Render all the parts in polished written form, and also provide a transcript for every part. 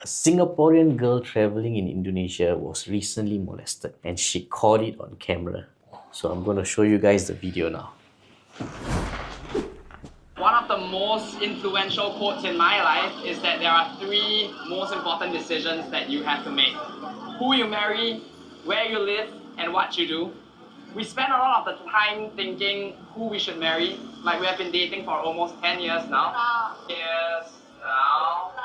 A Singaporean girl traveling in Indonesia was recently molested and she caught it on camera. So I'm going to show you guys the video now. One of the most influential quotes in my life is that there are 3 most important decisions that you have to make. Who you marry, where you live, and what you do. We spend a lot of the time thinking who we should marry. Like we have been dating for almost 10 years now. Years now.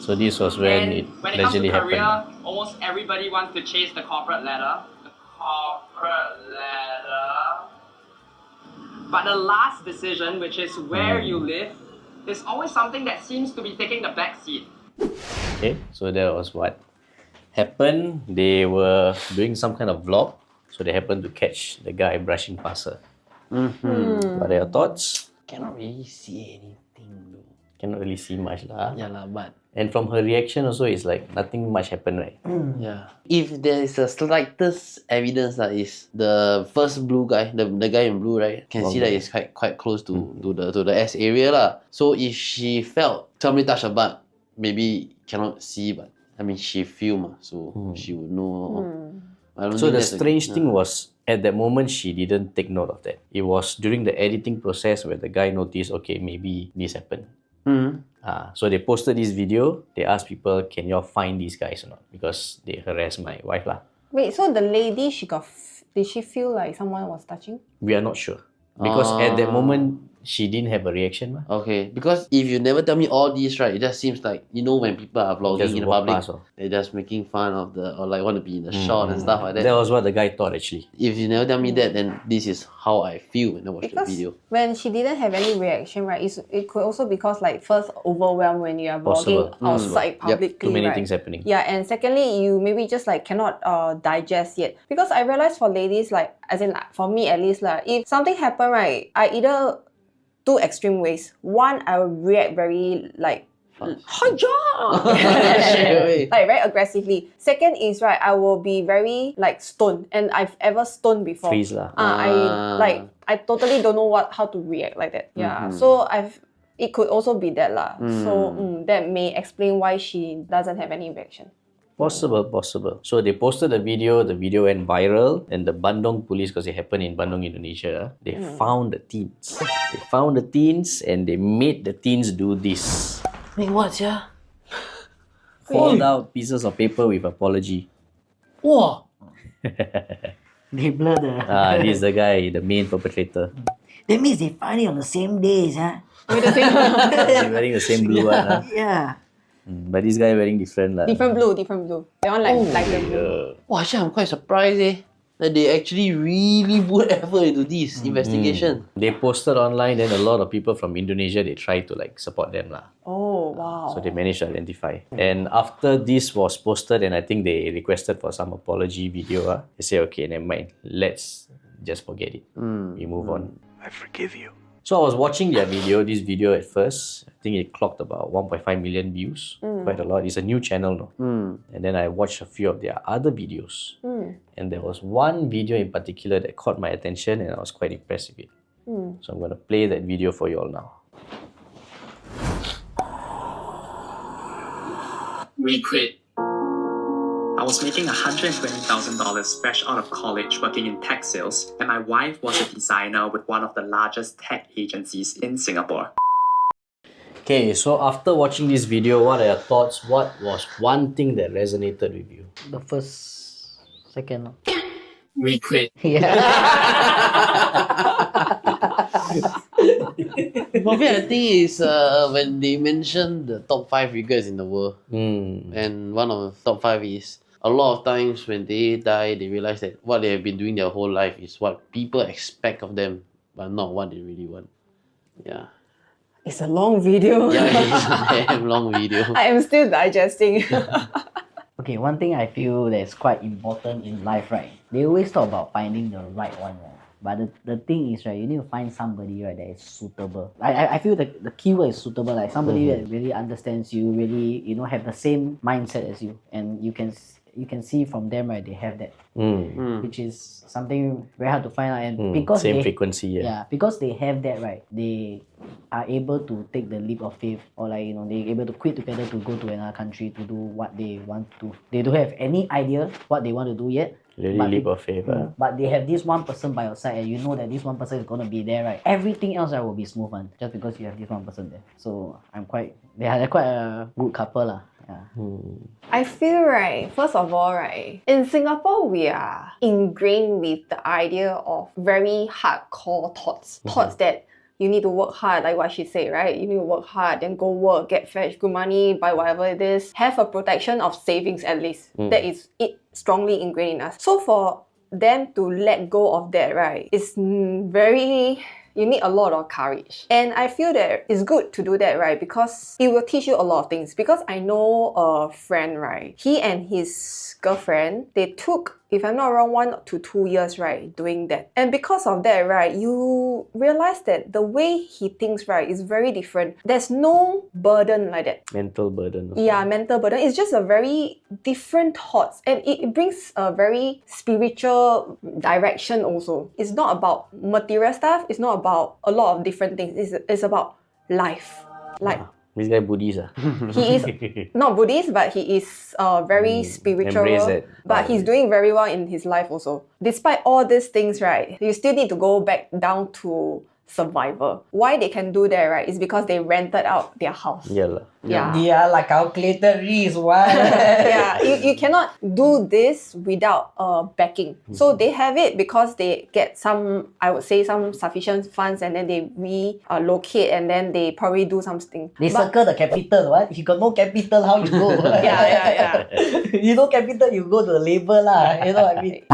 So this was when it When it comes to allegedly career, happened. almost everybody wants to chase the corporate ladder. The corporate ladder. But the last decision, which is where you live, is always something that seems to be taking the back seat. Okay, so that was what happened. They were doing some kind of vlog, so they happened to catch the guy brushing past her. What are your thoughts? Cannot really see anything though. Cannot really see much lah. Yeah lah, but And from her reaction also, it's like nothing much happened, right? yeah. If there is a slightest evidence that is the first blue guy, the guy in blue, right? Can see that it's quite close to the S area lah. So if she felt somebody touch her butt, maybe cannot see, but I mean she feel ma, so she would know. I don't So the think that's strange thing was, at that moment, she didn't take note of that. It was during the editing process where the guy noticed, okay, maybe this happened. So they posted this video. They asked people, can y'all find these guys or not? Because they harassed my wife lah. Wait, so the lady, did she feel like someone was touching? We are not sure. Because at that moment, she didn't have a reaction. Ma. Okay, because if you never tell me all these, right, it just seems like, you know, when people are vlogging Just in the walk public, past, oh. they're just making fun of or like want to be in the shot and stuff like that. That was what the guy thought actually. If you never tell me that, then this is how I feel when I watch the Because video. when she didn't have any reaction, right, it could also because like first overwhelmed when you are Possible. vlogging outside publicly, Too many right? things happening. Yeah, and secondly, you maybe just like cannot digest yet. Because I realized for ladies, like as in for me at least, like if something happen, right, I either 2 extreme ways. One, I will react very like like very aggressively. Second is right, I will be very like stoned, and I've ever stoned before. Freeze lah. I totally don't know how to react like that. Yeah. So it could also be that lah. So that may explain why she doesn't have any reaction. Possible. So they posted the video went viral, and the Bandung police, because it happened in Bandung, Indonesia, they found the teens. They found the teens and they made the teens do this. Wait, what, yeah? Fold out pieces of paper with apology. Wow! They blur the... This is the guy, the main perpetrator. That means they find it on the same days, huh? He's wearing the same blue one. Huh? Yeah. But this guy wearing different. Different blue. That one like the blue. Wow, actually, I'm quite surprised that they actually really put effort into this investigation. They posted online, then a lot of people from Indonesia, they tried to like support them lah. Oh, wow. So they managed to identify. And after this was posted, and I think they requested for some apology video, they say, okay, never mind. Let's just forget it. We move on. I forgive you. So I was watching this video at first. I think it clocked about 1.5 million views. Quite a lot. It's a new channel, no? And then I watched a few of their other videos. And there was one video in particular that caught my attention, and I was quite impressed with it. So I'm going to play that video for you all now. We quit. I was making $120,000 fresh out of college working in tech sales, and my wife was a designer with one of the largest tech agencies in Singapore. Okay, so after watching this video, what are your thoughts? What was one thing that resonated with you? The first, second. We quit. For me, I think is when they mentioned the top 5 regrets in the world, and one of the top 5 is a lot of times when they die, they realize that what they have been doing their whole life is what people expect of them, but not what they really want. Yeah. It's a long video. Yeah, it's a damn long video. I am still digesting. Okay, one thing I feel that's quite important in life, right? They always talk about finding the right one, right? But the thing is, right, you need to find somebody, right, that is suitable. I feel the keyword is suitable, like somebody that really understands you, really, you know, have the same mindset as you, and you can you can see from them, right, they have that, Mm. which is something very hard to find out. And because Same they, frequency, yeah. because they have that, right, they are able to take the leap of faith, or like, you know, they're able to quit together to go to another country to do what they want to. They don't have any idea what they want to do yet. Really but leap they- of faith. Ah. But they have this one person by your side, and you know that this one person is gonna be there, right? Everything else, right, will be smooth one, just because you have this one person there. So they're quite a good couple lah. Yeah. I feel right, first of all, right, in Singapore, we are ingrained with the idea of very hardcore thoughts. Thoughts that you need to work hard, like what she said, right? You need to work hard, then go work, get fetch good money, buy whatever it is. Have a protection of savings at least. That is it strongly ingrained in us. So for them to let go of that, right, it's very... You need a lot of courage. And I feel that it's good to do that, right? Because it will teach you a lot of things. Because I know a friend, right? He and his girlfriend, they took, if I'm not wrong, 1 to 2 years, right, doing that. And because of that, right, you realize that the way he thinks, right, is very different. There's no burden like that. Mental burden. Also. Yeah, mental burden. It's just a very different thoughts, and it brings a very spiritual direction also. It's not about material stuff. It's not about a lot of different things. It's about life. Like, This guy Buddhist. he is not Buddhist, but he is very spiritual. Embrace it. But he's doing very well in his life also. Despite all these things, right, you still need to go back down to survival. Why they can do that, right, is because they rented out their house. Yeah lah. Yeah. They are like calculated risk, what? Yeah, you cannot do this without backing. So they have it because they get some, I would say, some sufficient funds, and then they relocate, and then they probably do something. They circle the capital, what? If you got no capital, how you go? Yeah. You no capital, you go to the labor lah. You know what I mean?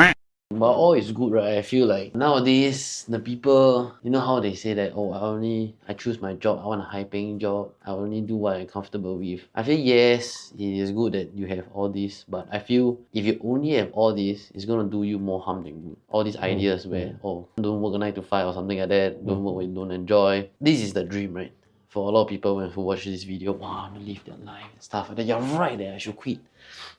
But all is good, right? I feel like nowadays the people, you know how they say that, oh, I choose my job, I want a high paying job, I only do what I'm comfortable with. I feel yes, it is good that you have all this, but I feel if you only have all this, it's gonna do you more harm than good. All these ideas where, oh, don't work a 9 to 5 or something like that, don't work when you don't enjoy. This is the dream, right? For a lot of people who watch this video, wow, I'm gonna live their life and stuff like that. You're right there, I should quit.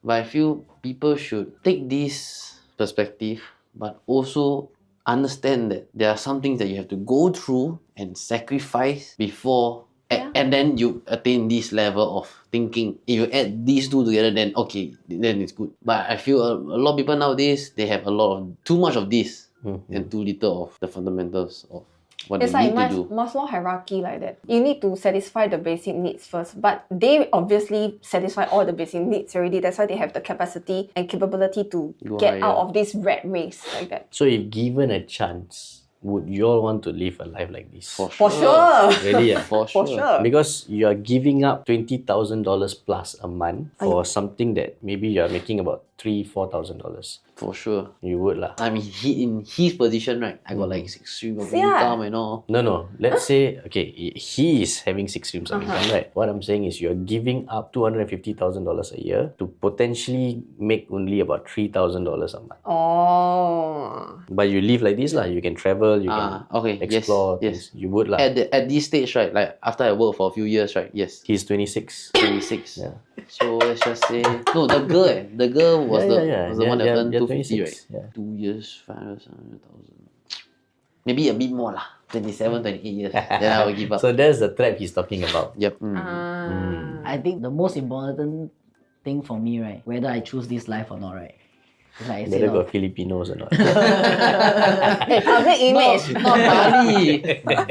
But I feel people should take this perspective, but also understand that there are some things that you have to go through and sacrifice before and then you attain this level of thinking. If you add these two together, then okay, then it's good. But I feel a lot of people nowadays, they have a lot of too much of this and too little of the fundamentals of what It's they like need to do. Maslow hierarchy like that. You need to satisfy the basic needs first, but they obviously satisfy all the basic needs already. That's why they have the capacity and capability to Go get higher. out of this rat race like that. So if given a chance, would you all want to live a life like this? For sure. Really? Yeah. For For sure. sure. Because you are giving up $20,000 plus a month for something that maybe you are making about $3,000-$4,000. For sure. You would lah. I mean, in his position, right? I got like 6 streams of income and all. No. Let's say, okay, he is having 6 streams of income, right? What I'm saying is you're giving up $250,000 a year to potentially make only about $3,000 a month. Oh. But you live like this lah. You can travel, you can Okay. explore. Yes. things. You would lah. At this stage, right? Like after I work for a few years, right? Yes. He's 26. 26. Yeah. So let's just say the girl was the one that Yeah, earned yeah, 250, 26, right? yeah. 2 years, 500,000. Maybe a bit more lah. 27, 28 years. Then I will give up. So that's the trap he's talking about. Yep. I think the most important thing for me, right, whether I choose this life or not, right, is like I said, Whether got Filipinos or not. Hey, public image. Not Bali.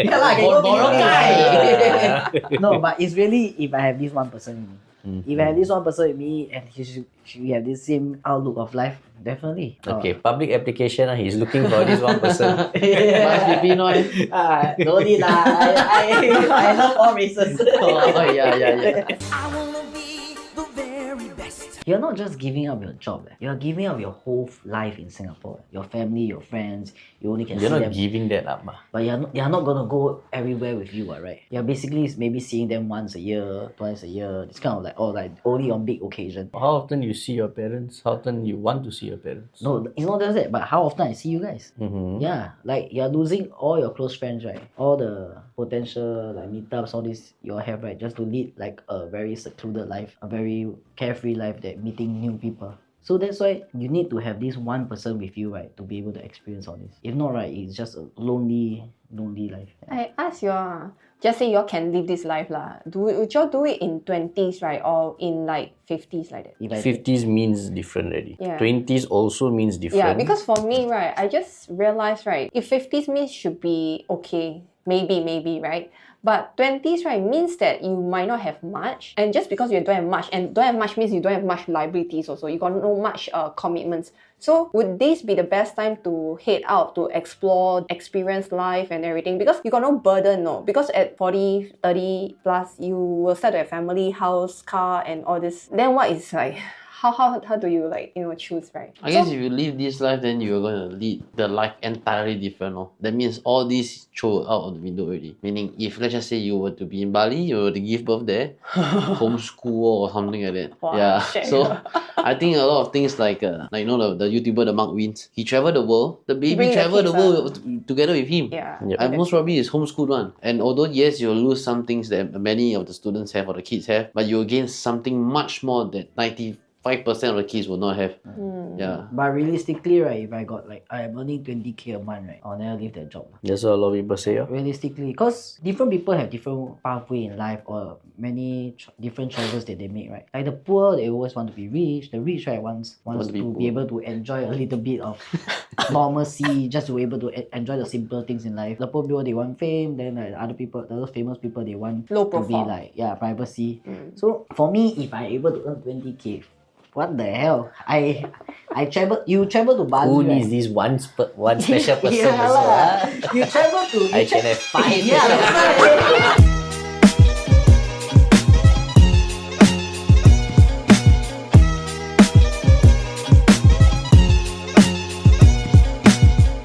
Yeah lah, can go Boracay. no, but it's really if I have this one person with me. If I have this one person with me and she have this same outlook of life, definitely. Okay, public application. He's looking for this one person. Must be Pinoy. Don't need lah. I love all races. Oh, yeah. You're not just giving up your job. You're giving up your whole life in Singapore. Your family, your friends. You only can You're see not them. giving that up. But you're not gonna go everywhere with you, right? You're basically maybe seeing them once a year, twice a year. It's kind of like, only on big occasion. How often you see your parents? How often you want to see your parents? No, it's not just that, but how often I see you guys. Yeah, like you're losing all your close friends, right? All the potential like meetups, all this you all have, right? Just to lead like a very secluded life, a very carefree life that meeting new people. So that's why you need to have this one person with you, right, to be able to experience all this. If not, right, it's just a lonely life. I ask you, just say you all can live this life lah. Would you all do it in 20s, right, or in like 50s like that? If I 50s means different already. Yeah. 20s also means different. Yeah, because for me, right, I just realized, right, if 50s means should be okay, maybe, right? But 20s, right, means that you might not have much. And just because you don't have much, and don't have much means you don't have much liabilities also. You got no much commitments. So would this be the best time to head out, to explore, experience life and everything? Because you got no burden, no. Because at 40, 30 plus, you will start to have family, house, car, and all this. Then what is like... How do you like, you know, choose, right? I guess if you live this life, then you're going to lead the life entirely different. No? That means all this throw out of the window already. Meaning, if let's just say you were to be in Bali, you were to give birth there, homeschool or something like that. Wow, yeah. shit. So I think a lot of things like you know the YouTuber, the Mark Wins, he traveled the world. The baby Bring the traveled the kids, world together with him. Yeah. Yep. And most probably is homeschooled one. And although yes, you'll lose some things that many of the students have or the kids have, but you'll gain something much more that 95% of the kids will not have. Yeah. But realistically, right, if I got like, I'm earning 20k a month, right, I'll never leave that job. That's what a lot of people say. Realistically, because different people have different pathway in life or many different choices that they make, right? Like the poor, they always want to be rich. The rich, right, wants to be to poor. be able to enjoy a little bit of normalcy, just to be able to enjoy the simple things in life. The poor people, they want fame. Then like other people, the other famous people, they want Low to be profile. like, privacy. So for me, if I able to earn 20k, what the hell? I travel. You travel to Bali. Who right? needs this one special person? Yeah also, lah. ah? You travel to. I can have 5. Yeah, that's right.